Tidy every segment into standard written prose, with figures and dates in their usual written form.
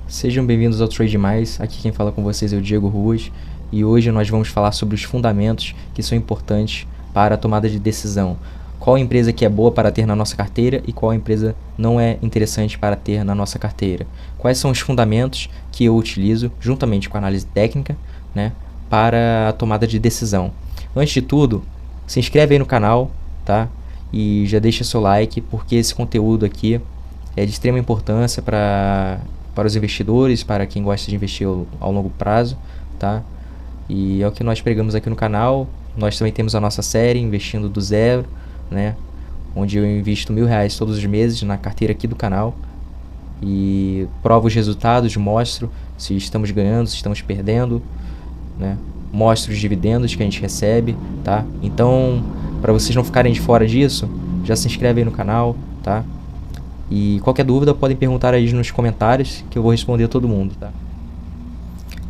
Sejam bem-vindos ao Trade Mais. Aqui quem fala com vocês é o Diego Ruas e hoje nós vamos falar sobre os fundamentos que são importantes para a tomada de decisão. Qual empresa que é boa para ter na nossa carteira e qual empresa não é interessante para ter na nossa carteira. Quais são os fundamentos que eu utilizo juntamente com a análise técnica, né, para a tomada de decisão. Antes de tudo, se inscreve aí no canal, tá? E já deixa seu like, porque esse conteúdo aqui é de extrema importância para os investidores, para quem gosta de investir ao longo prazo, tá? E é o que nós pregamos aqui no canal. Nós também temos a nossa série Investindo do Zero, né? Onde eu invisto R$1.000 todos os meses na carteira aqui do canal e provo os resultados, mostro se estamos ganhando, se estamos perdendo, né? Mostro os dividendos que a gente recebe, tá? Então, para vocês não ficarem de fora disso, já se inscreve aí no canal, tá? E qualquer dúvida podem perguntar aí nos comentários que eu vou responder a todo mundo, tá?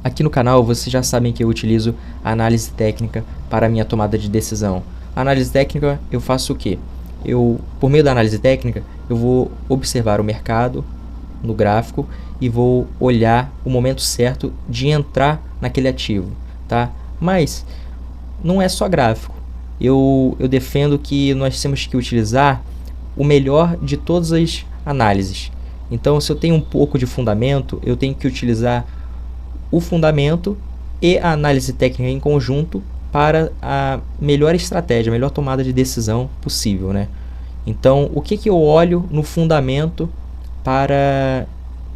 Aqui no canal vocês já sabem que eu utilizo a análise técnica para a minha tomada de decisão. A análise técnica eu faço o quê? Por meio da análise técnica, eu vou observar o mercado no gráfico e vou olhar o momento certo de entrar naquele ativo, tá? Mas não é só gráfico. Eu defendo que nós temos que utilizar o melhor de todas as análises. Então, se eu tenho um pouco de fundamento, eu tenho que utilizar o fundamento e a análise técnica em conjunto para a melhor estratégia, a melhor tomada de decisão possível, né? Então, o que eu olho no fundamento para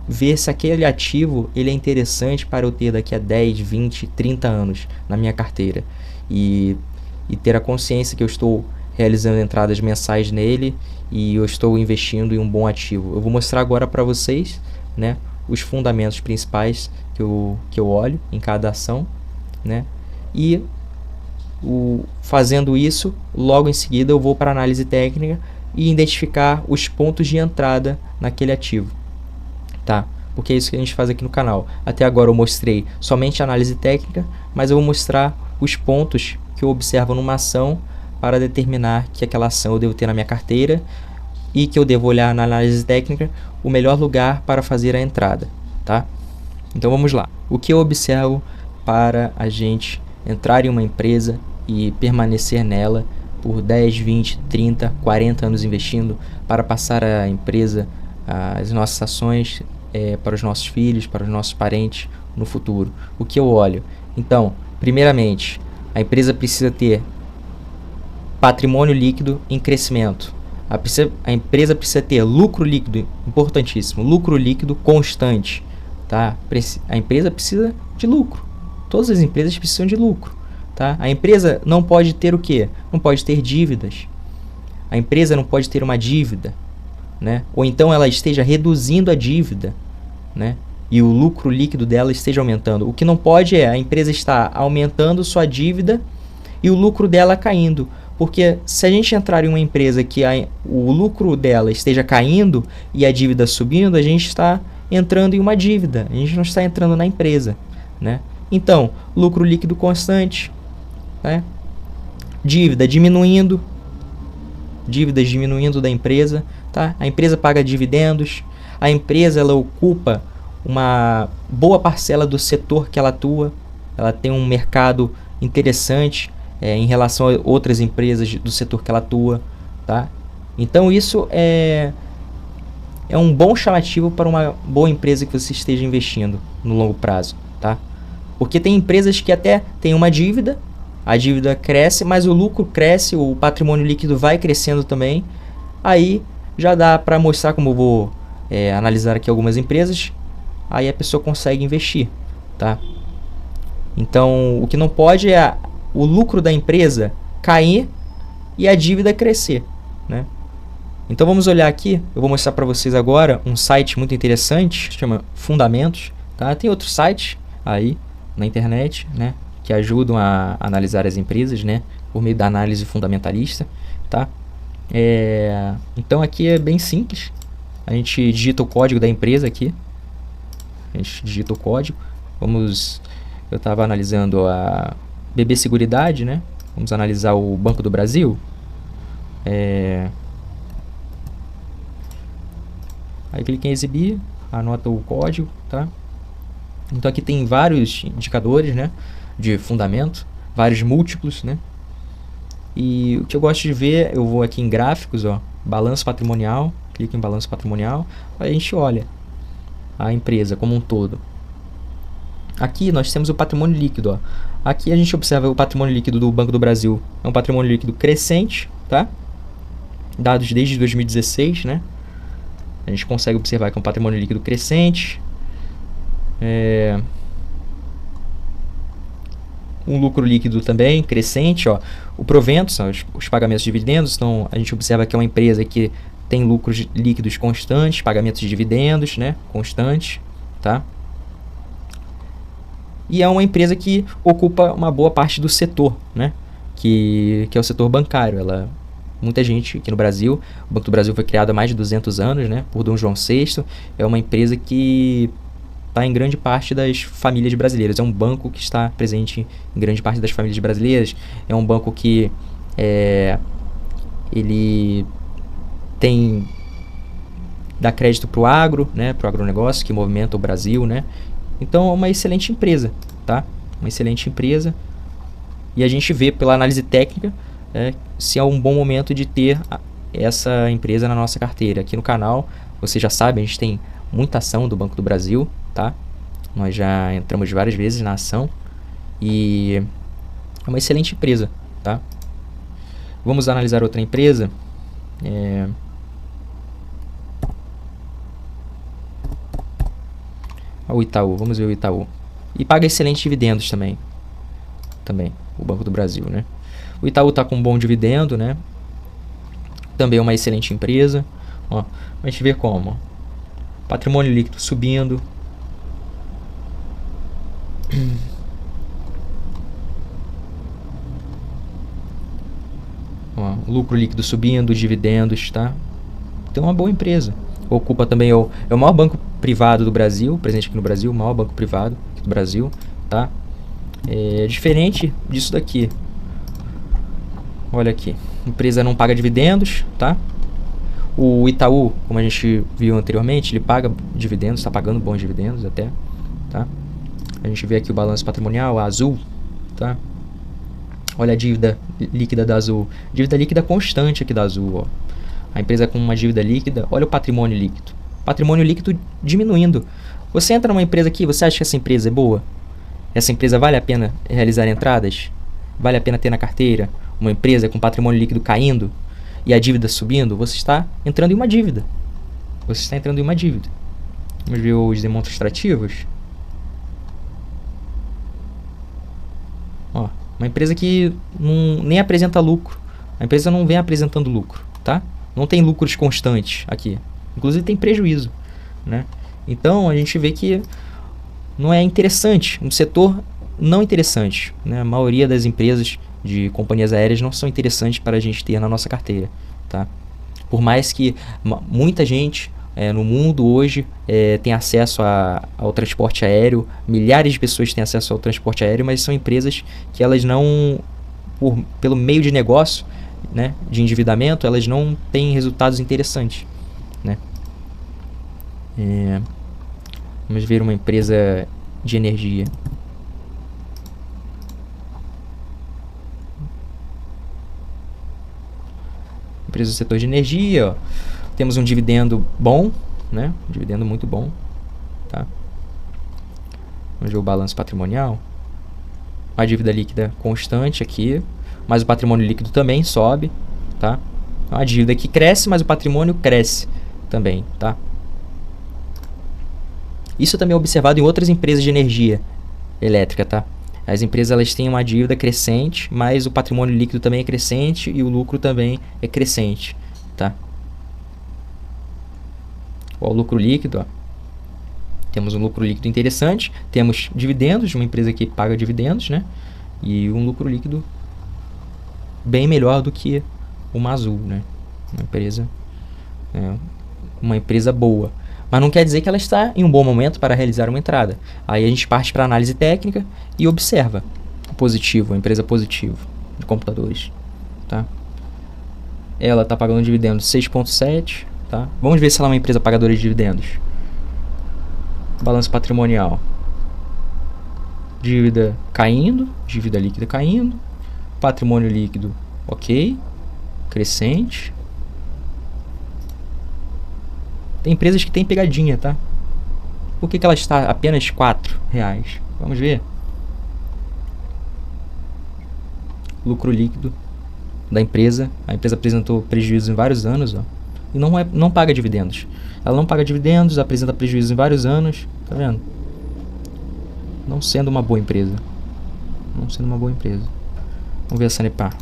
ver se aquele ativo ele é interessante para eu ter daqui a 10, 20, 30 anos na minha carteira e ter a consciência que eu estou realizando entradas mensais nele e eu estou investindo em um bom ativo. Eu vou mostrar agora para vocês, né, os fundamentos principais que eu olho em cada ação, né, e fazendo isso, logo em seguida eu vou para a análise técnica e identificar os pontos de entrada naquele ativo, tá? Porque é isso que a gente faz aqui no canal. Até agora eu mostrei somente a análise técnica, mas eu vou mostrar os pontos que eu observo numa ação para determinar que aquela ação eu devo ter na minha carteira e que eu devo olhar na análise técnica o melhor lugar para fazer a entrada, tá? Então vamos lá. O que eu observo para a gente entrar em uma empresa e permanecer nela por 10, 20, 30, 40 anos investindo para passar a empresa, as nossas ações para os nossos filhos, para os nossos parentes no futuro. O que eu olho? Então, primeiramente, a empresa precisa ter patrimônio líquido em crescimento. A empresa precisa ter lucro líquido, importantíssimo, lucro líquido constante, tá? A empresa precisa de lucro. Todas as empresas precisam de lucro, tá? A empresa não pode ter o quê? Não pode ter dívidas. A empresa não pode ter uma dívida, né? Ou então ela esteja reduzindo a dívida, né? E o lucro líquido dela esteja aumentando. O que não pode é a empresa estar aumentando sua dívida e o lucro dela caindo. Porque se a gente entrar em uma empresa que o lucro dela esteja caindo e a dívida subindo, a gente está entrando em uma dívida. A gente não está entrando na empresa, né? Então, lucro líquido constante, né? Dívidas diminuindo da empresa, tá? A empresa paga dividendos, a empresa ela ocupa uma boa parcela do setor que ela atua, ela tem um mercado interessante em relação a outras empresas do setor que ela atua, tá? Então isso é um bom chamativo para uma boa empresa que você esteja investindo no longo prazo, tá? Porque tem empresas que até têm uma dívida, a dívida cresce, mas o lucro cresce, o patrimônio líquido vai crescendo também. Aí já dá para mostrar, como eu vou analisar aqui algumas empresas, aí a pessoa consegue investir, tá? Então o que não pode é o lucro da empresa cair e a dívida crescer, né? Então vamos olhar aqui, eu vou mostrar para vocês agora um site muito interessante, chama Fundamentos, tá? Tem outros sites aí na internet, né, que ajudam a analisar as empresas, né, por meio da análise fundamentalista, tá? Então aqui é bem simples, a gente digita o código da empresa aqui, a gente digita o código, eu estava analisando a BB Seguridade, né? Vamos analisar o Banco do Brasil. Aí clique em exibir, anota o código, tá? Então aqui tem vários indicadores, né, de fundamento, vários múltiplos, né? E o que eu gosto de ver, eu vou aqui em gráficos, ó, balanço patrimonial, clico em balanço patrimonial, aí a gente olha a empresa como um todo. Aqui nós temos o patrimônio líquido, ó. Aqui a gente observa o patrimônio líquido do Banco do Brasil. É um patrimônio líquido crescente, tá? Dados desde 2016, né? A gente consegue observar que é um patrimônio líquido crescente. Um lucro líquido também crescente, ó. O proventos, ó, os pagamentos de dividendos. Então, a gente observa que é uma empresa que tem lucros líquidos constantes, pagamentos de dividendos, né? Constantes, tá? E é uma empresa que ocupa uma boa parte do setor, né? Que é o setor bancário. Muita gente aqui no Brasil, o Banco do Brasil foi criado há mais de 200 anos, né? Por Dom João VI. É uma empresa que está em grande parte das famílias brasileiras. É um banco que está presente em grande parte das famílias brasileiras. É um banco que ele dá crédito para o agro, né? Para o agronegócio que movimenta o Brasil, né? Então é uma excelente empresa, tá? Uma excelente empresa. E a gente vê pela análise técnica se é um bom momento de ter essa empresa na nossa carteira. Aqui no canal, você já sabe, a gente tem muita ação do Banco do Brasil, tá? Nós já entramos várias vezes na ação e é uma excelente empresa, tá? Vamos analisar outra empresa. O Itaú, vamos ver o Itaú. E paga excelentes dividendos também, o Banco do Brasil, né? O Itaú está com um bom dividendo, né? Também é uma excelente empresa. Ó, a gente vê como patrimônio líquido subindo. Ó, lucro líquido subindo, dividendos, tá? Então é uma boa empresa. Ocupa também o maior banco privado do Brasil, presente aqui no Brasil, o maior banco privado aqui do Brasil, tá? É diferente disso daqui. Olha aqui, a empresa não paga dividendos, tá? O Itaú, como a gente viu anteriormente, ele paga dividendos, está pagando bons dividendos até, tá? A gente vê aqui o balanço patrimonial, a Azul, tá? Olha a dívida líquida da Azul, dívida líquida constante aqui da Azul, ó. A empresa com uma dívida líquida, olha o patrimônio líquido. Patrimônio líquido diminuindo. Você entra numa empresa aqui, você acha que essa empresa é boa? Essa empresa vale a pena realizar entradas? Vale a pena ter na carteira? Uma empresa com patrimônio líquido caindo e a dívida subindo? Você está entrando em uma dívida. Vamos ver os demonstrativos. Ó, uma empresa que nem apresenta lucro. A empresa não vem apresentando lucro, tá? Não tem lucros constantes aqui. Inclusive tem prejuízo, né? Então a gente vê que não é interessante. Um setor não interessante, né? A maioria das empresas de companhias aéreas não são interessantes para a gente ter na nossa carteira, tá? Por mais que muita gente no mundo hoje tem acesso ao transporte aéreo, milhares de pessoas têm acesso ao transporte aéreo, mas são empresas que elas não, pelo meio de negócio, né, de endividamento, elas não têm resultados interessantes, né? Vamos ver uma empresa de energia. Empresa do setor de energia, ó. Temos um dividendo bom, né? Um dividendo muito bom, tá? Vamos ver o balanço patrimonial. A dívida líquida constante aqui, mas o patrimônio líquido também sobe, tá? Então, a dívida que cresce, mas o patrimônio cresce também, tá? Isso também é observado em outras empresas de energia elétrica, tá? As empresas elas têm uma dívida crescente, mas o patrimônio líquido também é crescente e o lucro também é crescente, tá? Ó, o lucro líquido, ó. Temos um lucro líquido interessante, temos dividendos de uma empresa que paga dividendos, né? E um lucro líquido bem melhor do que uma Azul, né? Uma empresa boa. Mas não quer dizer que ela está em um bom momento para realizar uma entrada. Aí a gente parte para a análise técnica e observa o positivo, a empresa positiva de computadores, tá? Ela está pagando dividendos 6,7, tá? Vamos ver se ela é uma empresa pagadora de dividendos. Balanço patrimonial. Dívida caindo, dívida líquida caindo, patrimônio líquido, ok, crescente. Tem empresas que tem pegadinha, tá? Por que ela está apenas R$4? Vamos ver. Lucro líquido da empresa. A empresa apresentou prejuízo em vários anos, ó, e não paga dividendos. Ela não paga dividendos, apresenta prejuízo em vários anos, tá vendo? Não sendo uma boa empresa. Não sendo uma boa empresa. Vamos ver a Sanepar.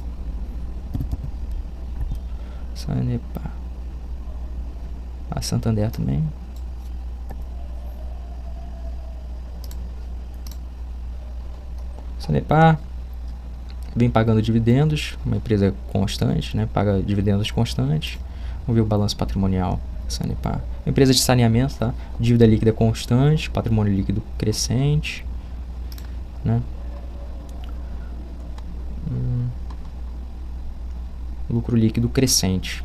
Sanepar. A Santander também. Sanepar vem pagando dividendos, uma empresa constante, né? Paga dividendos constantes. Vamos ver o balanço patrimonial. Sanepar. Empresa de saneamento, tá? Dívida líquida constante, patrimônio líquido crescente, né? Lucro líquido crescente.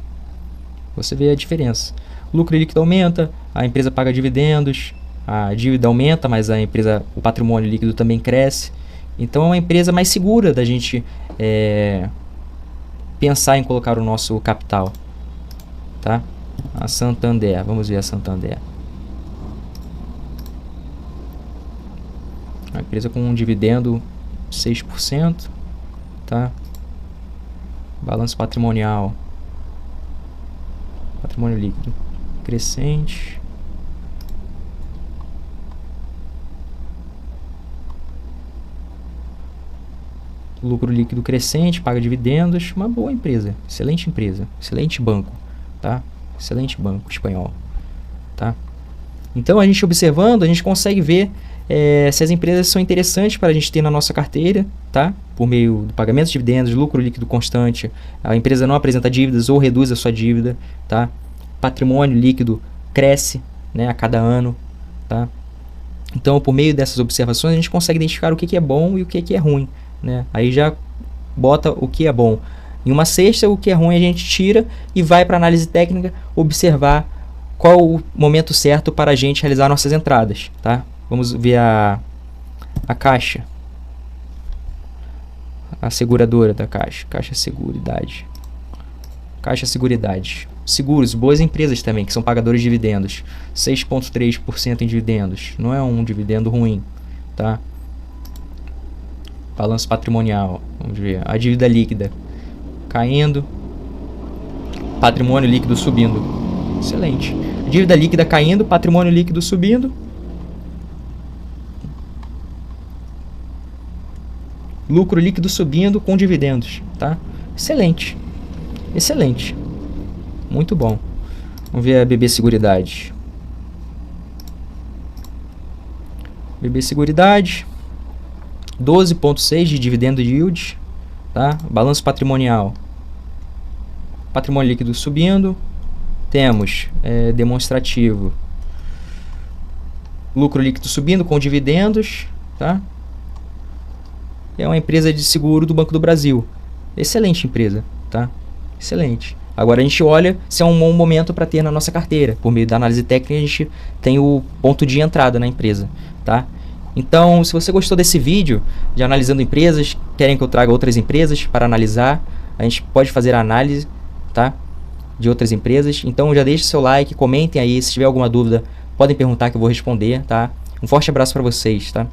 Você vê a diferença. O lucro líquido aumenta, a empresa paga dividendos, a dívida aumenta, mas o patrimônio líquido também cresce. Então é uma empresa mais segura da gente pensar em colocar o nosso capital, tá? A Santander, vamos ver a Santander. Uma empresa com um dividendo 6%, tá? Balanço patrimonial. Patrimônio líquido crescente. Lucro líquido crescente, paga dividendos. Uma boa empresa, excelente banco, tá? Excelente banco espanhol, tá? Então, a gente observando, a gente consegue ver se as empresas são interessantes para a gente ter na nossa carteira, tá? Por meio do pagamento de dividendos, lucro líquido constante, a empresa não apresenta dívidas ou reduz a sua dívida, tá? Patrimônio líquido cresce, né, a cada ano, tá? Então, por meio dessas observações, a gente consegue identificar o que é bom e o que é ruim, né? Aí já bota o que é bom em uma cesta, o que é ruim a gente tira e vai para análise técnica observar qual o momento certo para a gente realizar nossas entradas, tá? Vamos ver a Caixa, a seguradora da Caixa, Caixa Seguridade, Caixa Seguridade. Seguros, boas empresas também, que são pagadores de dividendos, 6,3% em dividendos, não é um dividendo ruim, tá? Balanço patrimonial, vamos ver, a dívida líquida caindo, patrimônio líquido subindo, excelente. Dívida líquida caindo, patrimônio líquido subindo. Lucro líquido subindo com dividendos, tá? Excelente. Excelente. Muito bom. Vamos ver a BB Seguridade. BB Seguridade. 12,6 de dividendo yield, tá? Balanço patrimonial. Patrimônio líquido subindo. Temos demonstrativo. Lucro líquido subindo com dividendos, tá? É uma empresa de seguro do Banco do Brasil. Excelente empresa, tá? Excelente. Agora a gente olha se é um bom momento para ter na nossa carteira. Por meio da análise técnica a gente tem o ponto de entrada na empresa, tá? Então, se você gostou desse vídeo de analisando empresas, querem que eu traga outras empresas para analisar, a gente pode fazer a análise, tá? De outras empresas. Então já deixe seu like, comentem aí, se tiver alguma dúvida, podem perguntar que eu vou responder, tá? Um forte abraço para vocês, tá?